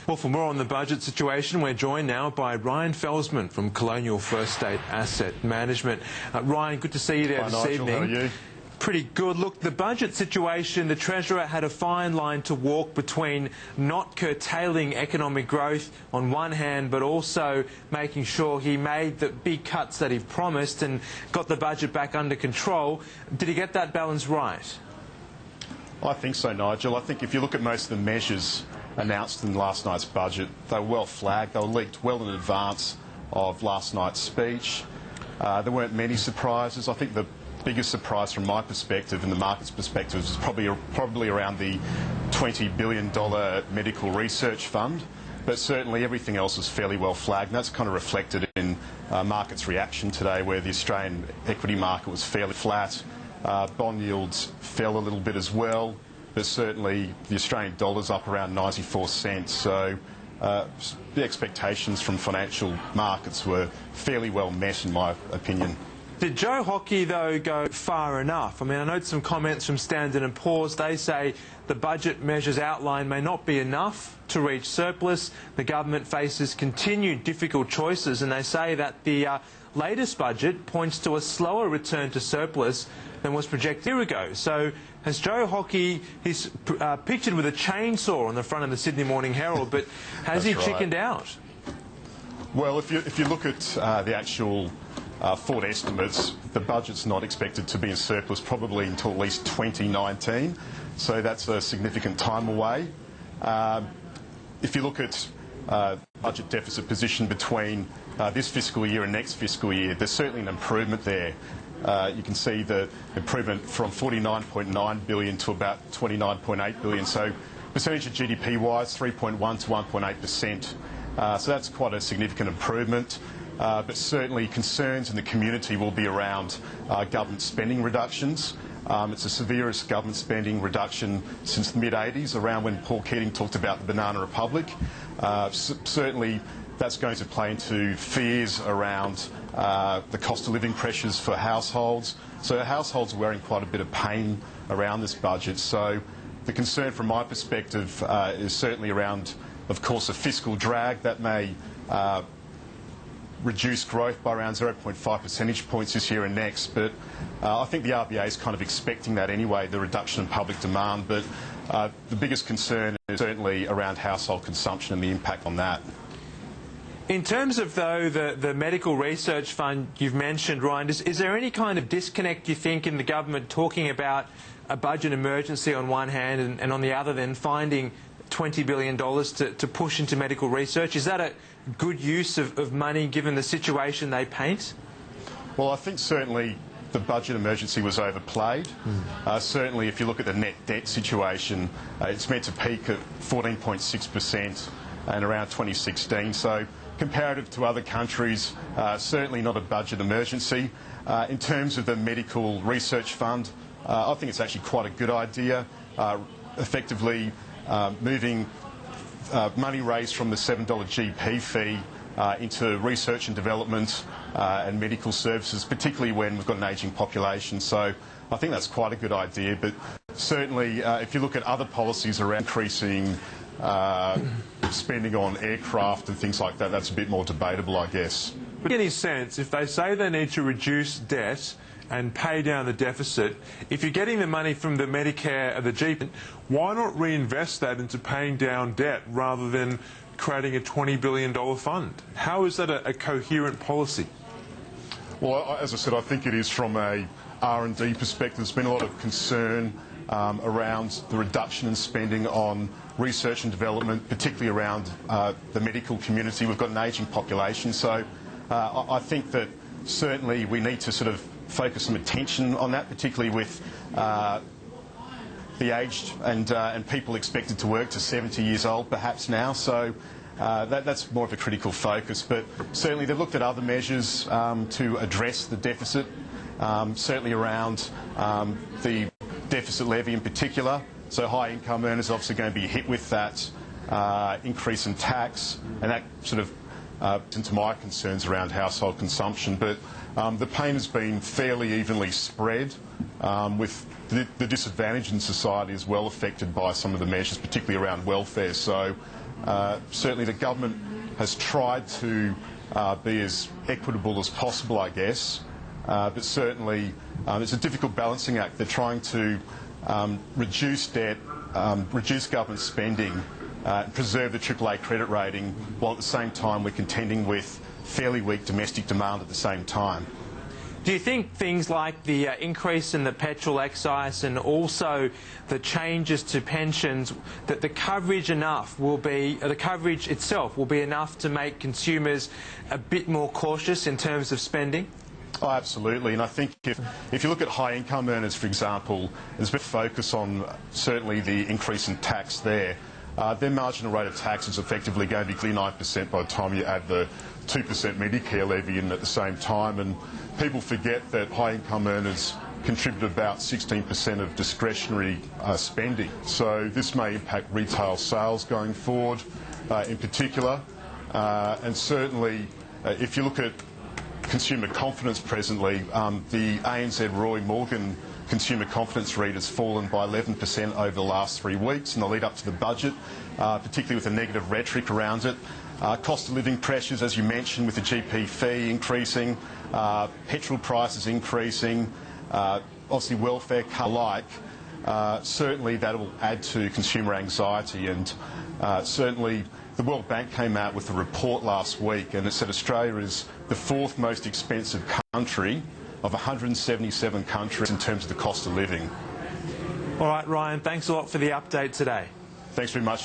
Well, for more on the budget situation, we're joined now by Ryan Felsman from Colonial First State Asset Management. Ryan, good to see you there this evening. How are you? Pretty good. Look, the budget situation, the Treasurer had a fine line to walk between not curtailing economic growth on one hand, but also making sure he made the big cuts that he promised and got the budget back under control. Did he get that balance right? I think so, Nigel. I think if you look at most of the measures announced in last night's budget, they were well flagged. They were leaked well in advance of last night's speech. There weren't many surprises. I think the biggest surprise from my perspective and the market's perspective is probably around the $20 billion medical research fund. But certainly everything else is fairly well flagged, and that's kind of reflected in market's reaction today, where the Australian equity market was fairly flat. Bond yields fell a little bit as well, but certainly the Australian dollar's up around 94 cents. So the expectations from financial markets were fairly well met, in my opinion. Did Joe Hockey, though, go far enough? I mean, I note some comments from Standard & Poor's. They say the budget measures outlined may not be enough to reach surplus. The government faces continued difficult choices, and they say that the latest budget points to a slower return to surplus than was projected a year ago. So has Joe Hockey, he's pictured with a chainsaw on the front of the Sydney Morning Herald, but has he chickened out? Well, if you look at the actual forward estimates, the budget's not expected to be in surplus probably until at least 2019, so that's a significant time away. If you look at budget deficit position between this fiscal year and next fiscal year, there's certainly an improvement there. You can see the improvement from 49.9 billion to about 29.8 billion. So percentage of GDP-wise, 3.1 to 1.8%. So that's quite a significant improvement. But certainly concerns in the community will be around government spending reductions. It's the severest government spending reduction since the mid-80s, around when Paul Keating talked about the Banana Republic. Certainly that's going to play into fears around the cost of living pressures for households. So households are wearing quite a bit of pain around this budget. So the concern from my perspective is certainly around, of course, a fiscal drag that may reduce growth by around 0.5 percentage points this year and next. But I think the RBA is kind of expecting that anyway, the reduction in public demand. But the biggest concern is certainly around household consumption and the impact on that. In terms of, though, the medical research fund you've mentioned, Ryan, is there any kind of disconnect, you think, in the government talking about a budget emergency on one hand and on the other then finding $20 billion to push into medical research? Is that a good use of money given the situation they paint? Well, I think certainly the budget emergency was overplayed. Certainly if you look at the net debt situation, it's meant to peak at 14.6% and around 2016. So comparative to other countries, certainly not a budget emergency. In terms of the medical research fund, I think it's actually quite a good idea. Effectively moving money raised from the $7 GP fee into research and development and medical services, particularly when we've got an ageing population. So I think that's quite a good idea. But certainly if you look at other policies around increasing spending on aircraft and things like that, that's a bit more debatable, I guess. In any sense, if they say they need to reduce debt and pay down the deficit, if you're getting the money from the Medicare or the GP, why not reinvest that into paying down debt rather than creating a $20 billion fund? How is that a coherent policy? Well, as I said, I think it is from a R&D perspective. There's been a lot of concern around the reduction in spending on research and development, particularly around the medical community. We've got an ageing population, so I think that certainly we need to sort of focus some attention on that, particularly with the aged and people expected to work to 70 years old perhaps now. So that's more of a critical focus. But certainly they've looked at other measures to address the deficit, certainly around the deficit levy in particular. So high income earners are obviously going to be hit with that increase in tax, and that sort of into my concerns around household consumption. But the pain has been fairly evenly spread, with the disadvantaged in society is well affected by some of the measures, particularly around welfare. So Certainly the government has tried to be as equitable as possible, I guess, but certainly it's a difficult balancing act. They're trying to reduce debt, reduce government spending, preserve the AAA credit rating, while at the same time we're contending with fairly weak domestic demand at the same time. Do you think things like the increase in the petrol excise and also the changes to pensions, that the coverage itself will be enough to make consumers a bit more cautious in terms of spending? Oh, absolutely. And I think if you look at high income earners, for example, there's a bit of focus on certainly the increase in tax there. Their marginal rate of tax is effectively going to be 9% by the time you add the 2% Medicare levy in at the same time. And people forget that high income earners contribute about 16% of discretionary spending. So this may impact retail sales going forward in particular. And certainly if you look at consumer confidence presently, the ANZ Roy Morgan consumer confidence read has fallen by 11% over the last 3 weeks in the lead up to the budget, particularly with the negative rhetoric around it. Cost of living pressures, as you mentioned, with the GP fee increasing, petrol prices increasing, obviously welfare cut alike, certainly that will add to consumer anxiety. And certainly the World Bank came out with a report last week and it said Australia is the 4th most expensive country of 177 countries in terms of the cost of living. All right, Ryan, thanks a lot for the update today. Thanks very much.